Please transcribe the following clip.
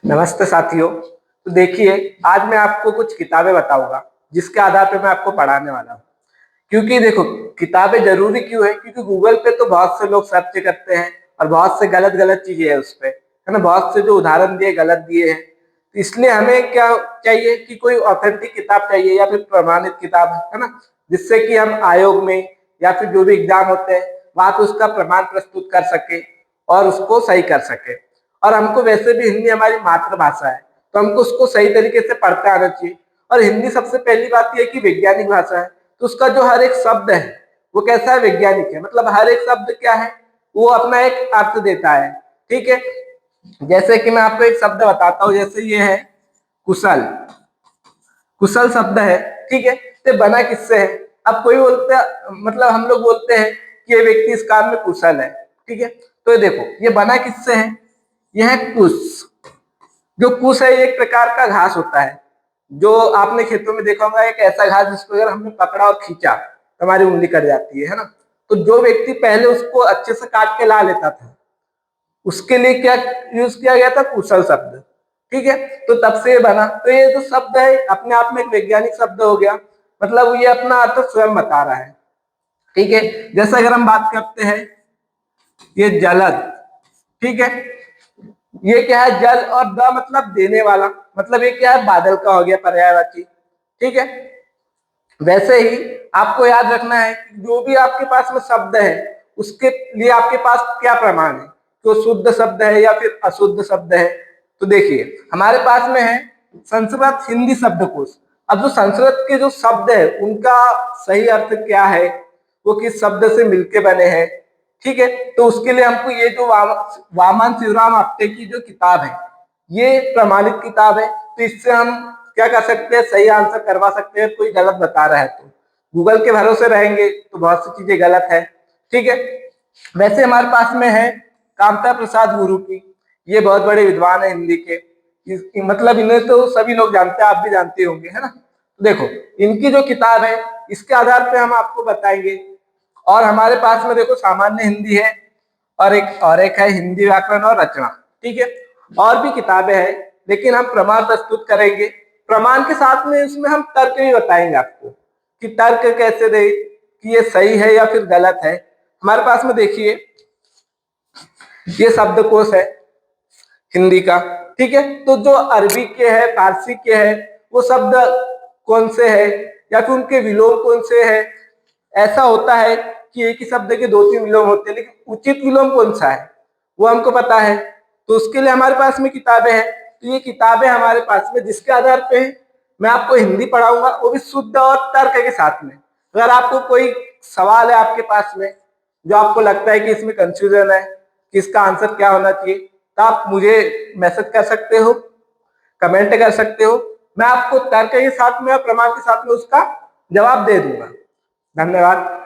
नमस्ते साथियों। तो देखिए, आज मैं आपको कुछ किताबें बताऊंगा जिसके आधार पर मैं आपको पढ़ाने वाला हूँ। क्योंकि देखो, किताबें जरूरी क्यों है? क्योंकि गूगल पे तो बहुत से लोग सर्च करते हैं और बहुत से गलत गलत चीजें है उस पे, है ना। बहुत से जो उदाहरण दिए गलत दिए हैं, तो इसलिए हमें क्या चाहिए कि कोई ऑथेंटिक किताब चाहिए या फिर प्रमाणित किताब, है ना, जिससे कि हम आयोग में या फिर जो भी एग्जाम होते हैं वहां पे उसका प्रमाण प्रस्तुत कर सके और उसको सही कर सके। और हमको वैसे भी हिंदी हमारी मातृभाषा है, तो हमको उसको सही तरीके से पढ़ते आना चाहिए। और हिंदी सबसे पहली बात यह है कि वैज्ञानिक भाषा है, तो उसका जो हर एक शब्द है वो कैसा है? वैज्ञानिक है। मतलब हर एक शब्द क्या है? वो अपना एक अर्थ देता है। ठीक है, जैसे कि मैं आपको एक शब्द बताता हूँ, जैसे ये है कुशल। कुशल शब्द है, ठीक है, तो बना किससे है? अब कोई बोलते हैं, मतलब हम लोग बोलते हैं कि ये व्यक्ति इस काम में कुशल है, ठीक है। तो ये देखो, ये बना किससे है? यह है कुश। जो कुश है ये एक प्रकार का घास होता है, जो आपने खेतों में देखा होगा, एक ऐसा घास जिसको अगर हमने पकड़ा और खींचा तो हमारी उंगली कट जाती है ना। तो जो व्यक्ति पहले उसको अच्छे से काट के ला लेता था, उसके लिए क्या यूज किया गया था? कुशल शब्द। ठीक है, तो तब से ये बना। तो ये जो शब्द है अपने आप में एक वैज्ञानिक शब्द हो गया, मतलब ये अपना अर्थ स्वयं बता रहा है। ठीक है, जैसे अगर हम बात करते हैं ये जलद, ठीक है, ये क्या है? जल, और द मतलब देने वाला, मतलब ये क्या है? बादल का हो गया, पर्यायवाची। ठीक है, वैसे ही आपको याद रखना है कि जो भी आपके पास में शब्द है उसके लिए आपके पास क्या प्रमाण है, तो शुद्ध शब्द है या फिर अशुद्ध शब्द है। तो देखिए, हमारे पास में है संस्कृत हिंदी शब्दकोश। अब जो संस्कृत के जो शब्द है उनका सही अर्थ क्या है, वो किस शब्द से मिलके बने हैं, ठीक है। तो उसके लिए हमको ये जो वामन शिवराम आप्टे की जो किताब है, ये प्रमाणित किताब है। तो इससे हम क्या कर सकते हैं? सही आंसर करवा सकते हैं। कोई गलत बता रहा है तो गूगल के भरोसे रहेंगे तो बहुत सी चीजें गलत है, ठीक है। वैसे हमारे पास में है कामता प्रसाद गुरु की। ये बहुत बड़े विद्वान है हिंदी के। मतलब इन्हें तो सभी लोग जानते हैं, आप भी जानते होंगे, है ना। तो देखो, इनकी जो किताब है इसके आधार पे हम आपको बताएंगे। और हमारे पास में देखो सामान्य हिंदी है, और एक है हिंदी व्याकरण और रचना, ठीक है। और भी किताबें हैं, लेकिन हम प्रमाण प्रस्तुत करेंगे। प्रमाण के साथ में इसमें हम तर्क भी बताएंगे आपको कि तर्क कैसे दे कि ये सही है या फिर गलत है। हमारे पास में देखिए ये शब्दकोश है हिंदी का, ठीक है। तो जो अरबी के है, फारसी के है, वो शब्द कौन से है या फिर उनके विलोम कौन से है? ऐसा होता है कि एक ही शब्द के दो तीन विलोम होते हैं, लेकिन उचित विलोम कौन सा है वो हमको पता है। तो उसके लिए हमारे पास में किताबें हैं। तो ये किताबें हमारे पास में, जिसके आधार पे मैं आपको हिंदी पढ़ाऊंगा, वो भी शुद्ध और तर्क के साथ में। अगर आपको कोई सवाल है आपके पास में, जो आपको लगता है कि इसमें कंफ्यूजन है कि इसका आंसर क्या होना चाहिए, तो आप मुझे मैसेज कर सकते हो, कमेंट कर सकते हो। मैं आपको तर्क के साथ में और प्रमाण के साथ में उसका जवाब दे दूंगा। धन्यवाद।